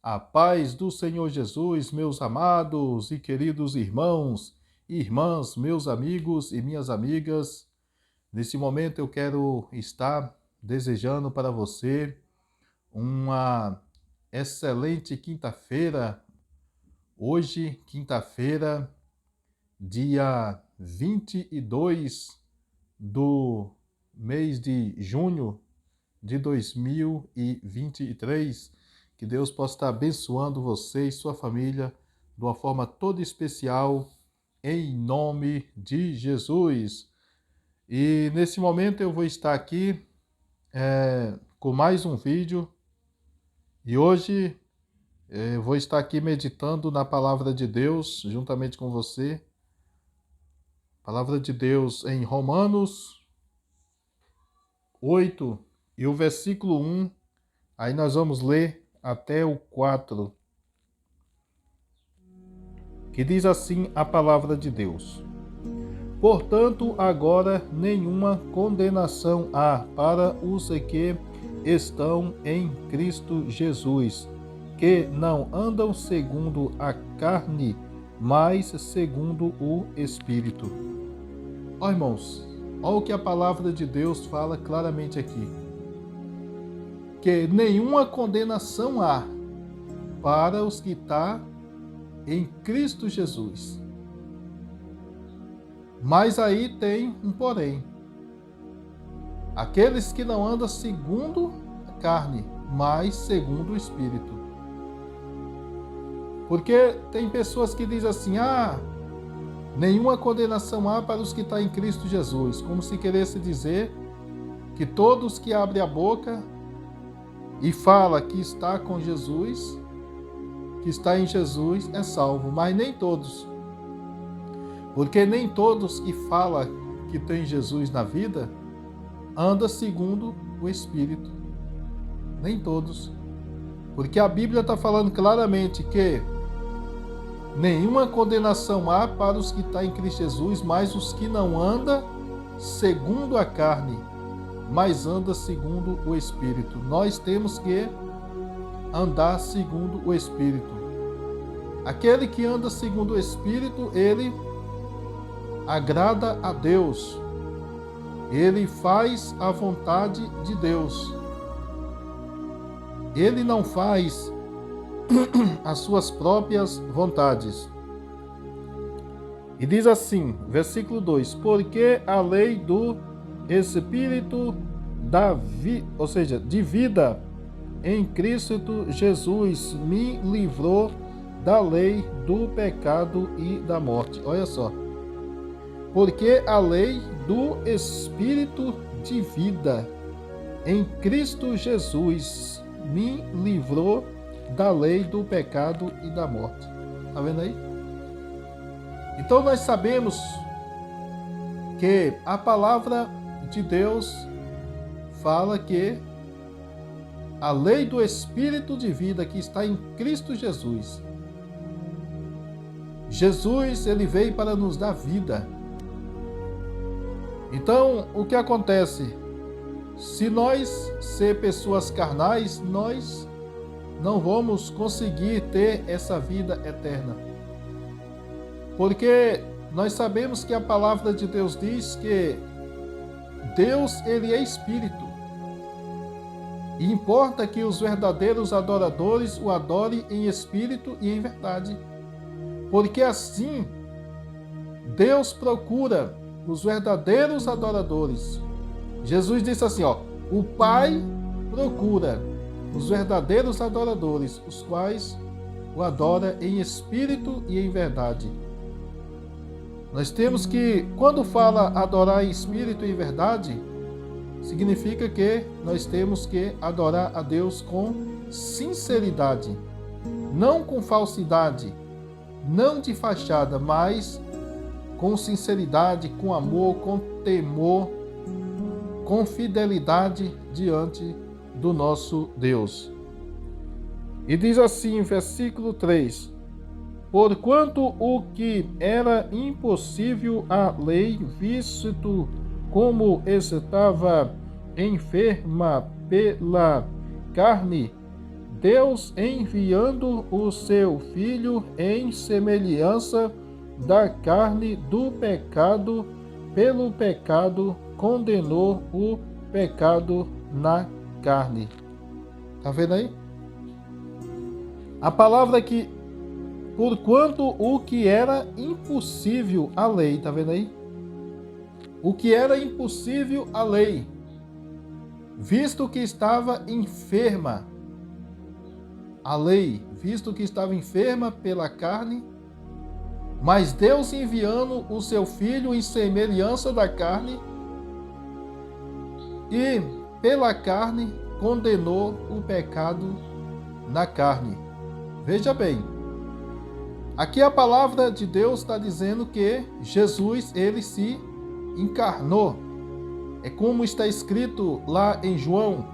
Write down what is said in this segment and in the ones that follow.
A paz do Senhor Jesus, meus amados e queridos irmãos e irmãs, meus amigos e minhas amigas. Nesse momento eu quero estar desejando para você uma excelente quinta-feira. Hoje, quinta-feira, dia 22 do mês de junho de 2023. Que Deus possa estar abençoando você e sua família de uma forma toda especial, em nome de Jesus. E nesse momento eu vou estar aqui com mais um vídeo. E hoje eu vou estar aqui meditando na Palavra de Deus, juntamente com você. Palavra de Deus em Romanos 8 e o versículo 1. Aí nós vamos ler até o 4, que diz assim a palavra de Deus. Portanto, agora nenhuma condenação há para os que estão em Cristo Jesus, que não andam segundo a carne, mas segundo o Espírito. Ó irmãos, olha o que a palavra de Deus fala claramente aqui. Que nenhuma condenação há para os que estão em Cristo Jesus. Mas aí tem um porém. Aqueles que não andam segundo a carne, mas segundo o Espírito. Porque tem pessoas que dizem assim, nenhuma condenação há para os que estão em Cristo Jesus. Como se queresse dizer que todos que abrem a boca e fala que está com Jesus, que está em Jesus, é salvo, mas nem todos. Porque nem todos que falam que tem Jesus na vida, anda segundo o Espírito. Nem todos. Porque a Bíblia está falando claramente que nenhuma condenação há para os que estão em Cristo Jesus, mas os que não andam segundo a carne, mas anda segundo o Espírito. Nós temos que andar segundo o Espírito. Aquele que anda segundo o Espírito, ele agrada a Deus. Ele faz a vontade de Deus. Ele não faz as suas próprias vontades. E diz assim, versículo 2: porque a lei do Espírito de vida em Cristo Jesus me livrou da lei do pecado e da morte. Olha só. Porque a lei do Espírito de vida em Cristo Jesus me livrou da lei do pecado e da morte. Tá vendo aí? Então nós sabemos que a palavra de Deus fala que a lei do Espírito de vida que está em Cristo Jesus. Jesus, ele veio para nos dar vida. Então, o que acontece? Se nós ser pessoas carnais, nós não vamos conseguir ter essa vida eterna. Porque nós sabemos que a palavra de Deus diz que Deus, ele é Espírito. E importa que os verdadeiros adoradores o adorem em espírito e em verdade. Porque assim, Deus procura os verdadeiros adoradores. Jesus disse assim, o Pai procura os verdadeiros adoradores, os quais o adoram em espírito e em verdade. Nós temos que, quando fala adorar em espírito e em verdade, significa que nós temos que adorar a Deus com sinceridade, não com falsidade, não de fachada, mas com sinceridade, com amor, com temor, com fidelidade diante do nosso Deus. E diz assim, versículo 3: porquanto o que era impossível à lei, visto como estava enferma pela carne, Deus enviando o seu Filho em semelhança da carne do pecado, pelo pecado condenou o pecado na carne. Tá vendo aí? A palavra que, porquanto o que era impossível à lei, tá vendo aí? O que era impossível à lei, visto que estava enferma, a lei, visto que estava enferma pela carne, mas Deus enviando o seu Filho em semelhança da carne, e pela carne condenou o pecado na carne. Veja bem, aqui a palavra de Deus está dizendo que Jesus, ele se encarnou. É como está escrito lá em João,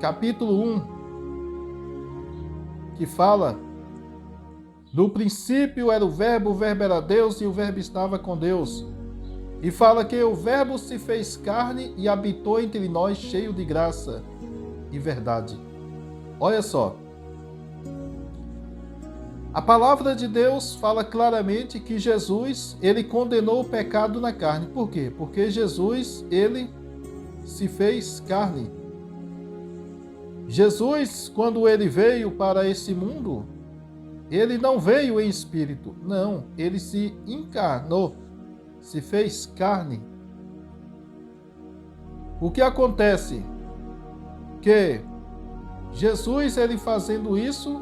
capítulo 1, que fala: no princípio era o Verbo era Deus e o Verbo estava com Deus. E fala que o Verbo se fez carne e habitou entre nós, cheio de graça e verdade. Olha só. A palavra de Deus fala claramente que Jesus, ele condenou o pecado na carne. Por quê? Porque Jesus, ele se fez carne. Jesus, quando ele veio para esse mundo, ele não veio em espírito. Não, ele se encarnou, se fez carne. O que acontece? Que Jesus, ele fazendo isso,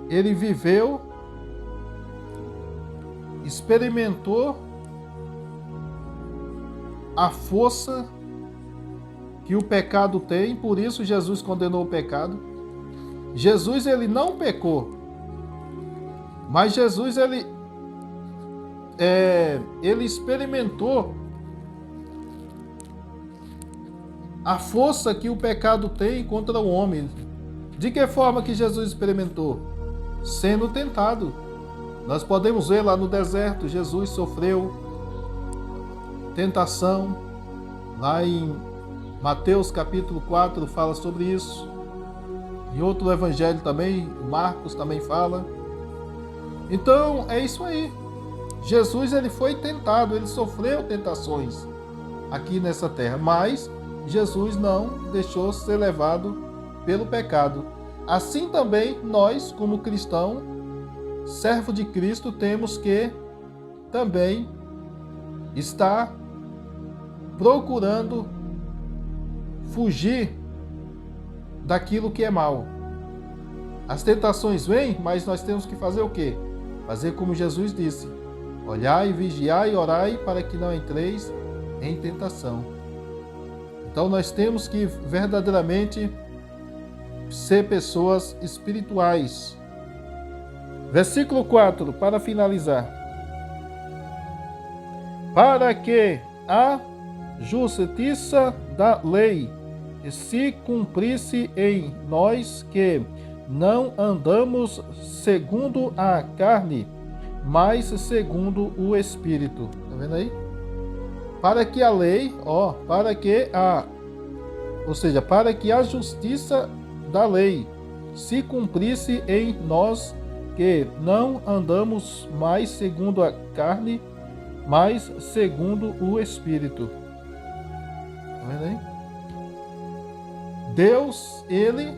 ele viveu, experimentou a força que o pecado tem, por isso Jesus condenou o pecado. Jesus, ele não pecou, mas Jesus, ele experimentou a força que o pecado tem contra o homem. De que forma que Jesus experimentou? Sendo tentado. Nós podemos ver lá no deserto, Jesus sofreu tentação. Lá em Mateus capítulo 4 fala sobre isso. Em outro evangelho também, Marcos também fala. Então, é isso aí. Jesus, ele foi tentado, ele sofreu tentações aqui nessa terra, mas Jesus não deixou ser levado pelo pecado. Assim também nós, como cristão, servo de Cristo, temos que também estar procurando fugir daquilo que é mal. As tentações vêm, mas nós temos que fazer o quê? Fazer como Jesus disse: olhai, vigiai e orai para que não entreis em tentação. Então nós temos que verdadeiramente ser pessoas espirituais. Versículo 4, para finalizar. Para que a justiça da lei se cumprisse em nós, que não andamos segundo a carne, mas segundo o Espírito. Tá vendo aí? Para que a lei, para que a justiça da lei se cumprisse em nós, que não andamos mais segundo a carne, mas segundo o Espírito. Tá vendo aí? Deus, ele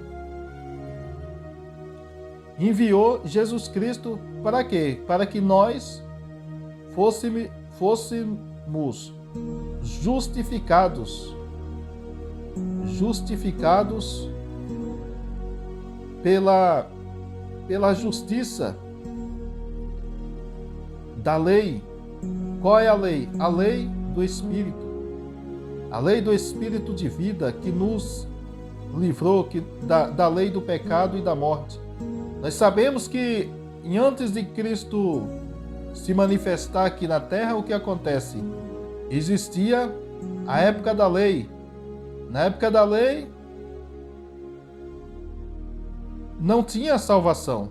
enviou Jesus Cristo para quê? Para que nós fôssemos justificados pela justiça da lei. Qual é a lei? A lei do Espírito. A lei do Espírito de vida que nos livrou da lei do pecado e da morte. Nós sabemos que antes de Cristo se manifestar aqui na terra, o que acontece? Existia a época da lei. Na época da lei, não tinha salvação.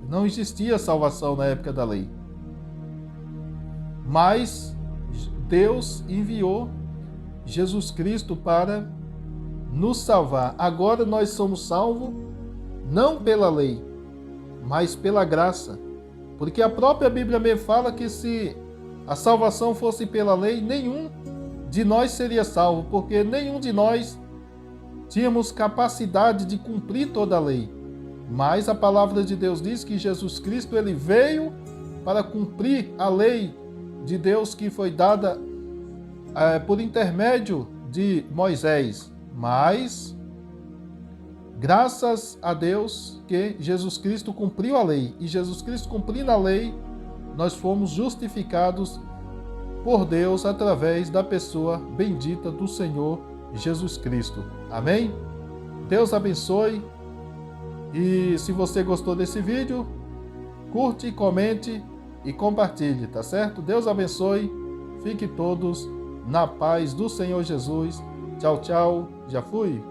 Não existia salvação na época da lei. Mas Deus enviou Jesus Cristo para nos salvar. Agora nós somos salvos não pela lei, mas pela graça. Porque a própria Bíblia me fala que se a salvação fosse pela lei, nenhum de nós seria salvo, porque nenhum de nós tínhamos capacidade de cumprir toda a lei. Mas a palavra de Deus diz que Jesus Cristo ele veio para cumprir a lei de Deus que foi dada por intermédio de Moisés. Mas graças a Deus que Jesus Cristo cumpriu a lei. E Jesus Cristo cumprindo a lei, nós fomos justificados por Deus através da pessoa bendita do Senhor Jesus Cristo. Amém? Deus abençoe. E se você gostou desse vídeo, curte, comente e compartilhe, tá certo? Deus abençoe. Fique todos na paz do Senhor Jesus. Tchau, tchau. Já fui.